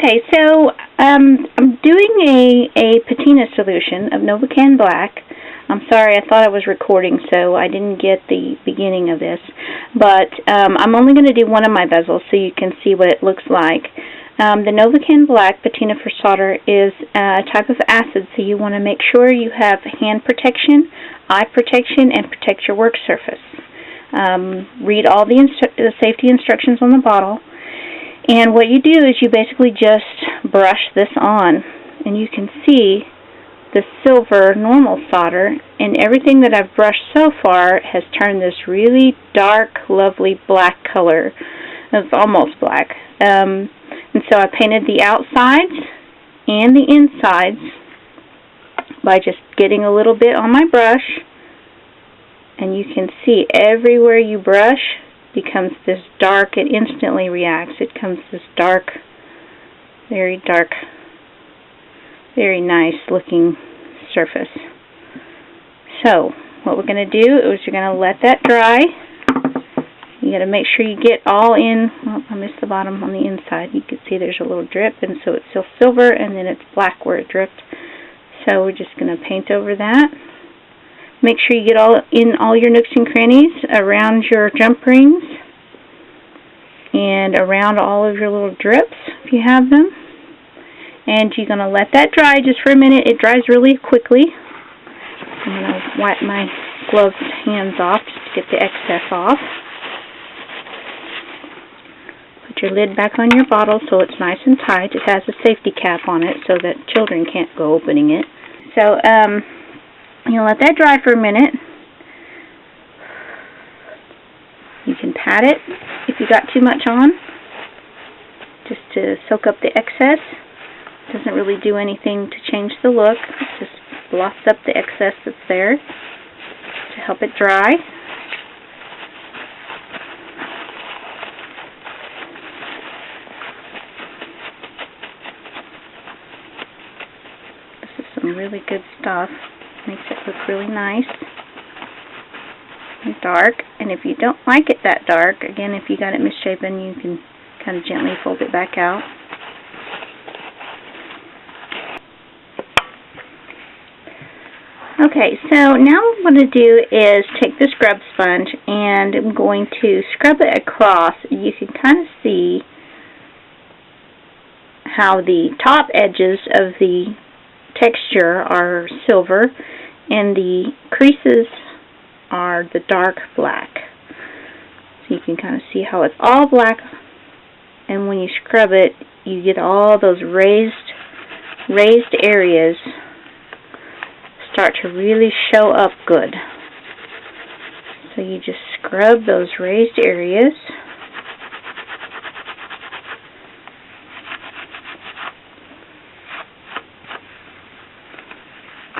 Okay, so I'm doing a patina solution of Novocan Black. I'm sorry, I thought I was recording, so I didn't get the beginning of this. But I'm only going to do one of my bezels so you can see what it looks like. The Novocan Black Patina for Solder is a type of acid, so you want to make sure you have hand protection, eye protection, and protect your work surface. Read all the safety instructions on the bottle. And what you do is you basically just brush this on, and you can see the silver normal solder, and everything that I've brushed so far has turned this really dark, lovely black color. It's almost black. And so I painted the outsides and the insides by just getting a little bit on my brush, and you can see everywhere you brush becomes this dark. It instantly reacts. It becomes this dark, very nice looking surface. So what we're going to do is you're going to let that dry. You got to make sure you get all in. Oh, I missed the bottom on the inside. You can see there's a little drip, and so it's still silver and then it's black where it dripped. So we're just going to paint over that. Make sure you get all your nooks and crannies around your jump rings and around all of your little drips if you have them. And you're going to let that dry just for a minute. It dries really quickly. I'm going to wipe my gloved hands off just to get the excess off. Put your lid back on your bottle so it's nice and tight. It has a safety cap on it so that children can't go opening it. So, you'll let that dry for a minute. You can pat it if you got too much on, just to soak up the excess. It doesn't really do anything to change the look. It just blotts up the excess that's there to help it dry. This is some really good stuff. Makes it look really nice and dark. And if you don't like it that dark, again, if you got it misshapen, you can kind of gently fold it back out. Okay, so now what I'm going to do is take the scrub sponge and I'm going to scrub it across. You can kind of see how the top edges of the texture are silver and the creases are the dark black. So you can kind of see how it's all black, and when you scrub it you get all those raised areas start to really show up good. So you just scrub those raised areas.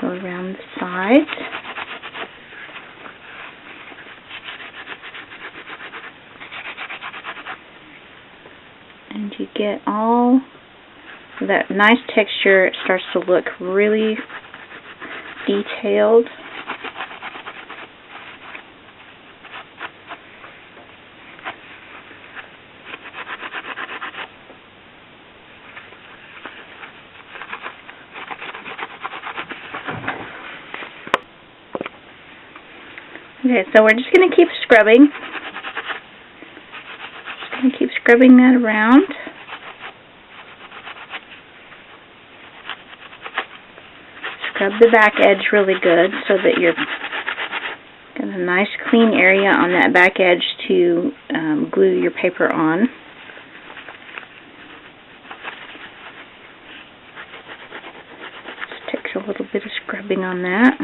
Go around the sides. And you get all that nice texture. It starts to look really detailed. Okay, so we're just going to keep scrubbing. Just going to keep scrubbing that around. Scrub the back edge really good so that you're got a nice clean area on that back edge to glue your paper on. Just takes a little bit of scrubbing on that.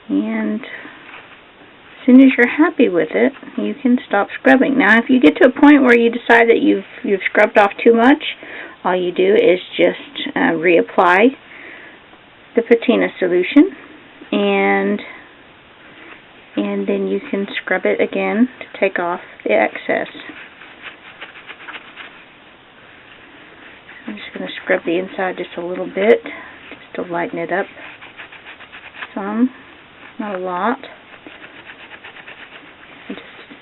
And as soon as you're happy with it, you can stop scrubbing. Now, if you get to a point where you decide that you've scrubbed off too much, all you do is just reapply the Patina Solution, and then you can scrub it again to take off the excess. I'm just going to scrub the inside just a little bit, just to lighten it up some. Not a lot.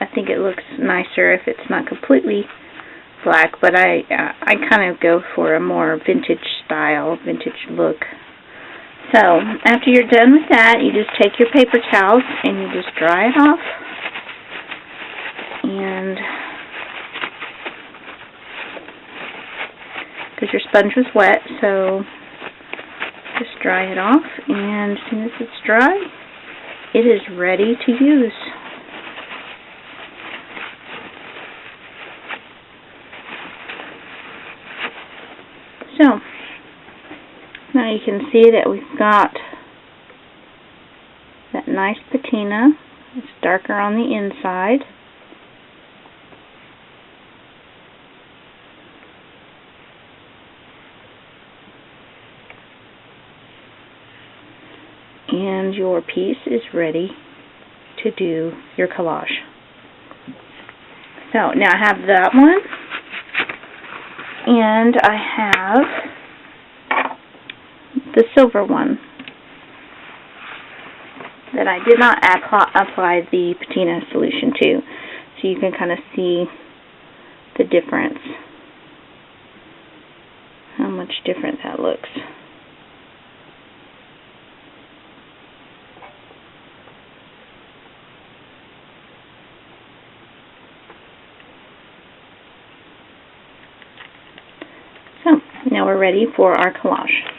I think it looks nicer if it's not completely black, but I kind of go for a more vintage style, vintage look. So after you're done with that, you just take your paper towels and you just dry it off. And because your sponge was wet, so just dry it off, and as soon as it's dry, it is ready to use. So now you can see that we've got that nice patina. It's darker on the inside. And your piece is ready to do your collage. So now I have that one, and I have the silver one that I did not apply the Patina Solution to, so you can kind of see the difference, how much different that looks. So now we're ready for our collage.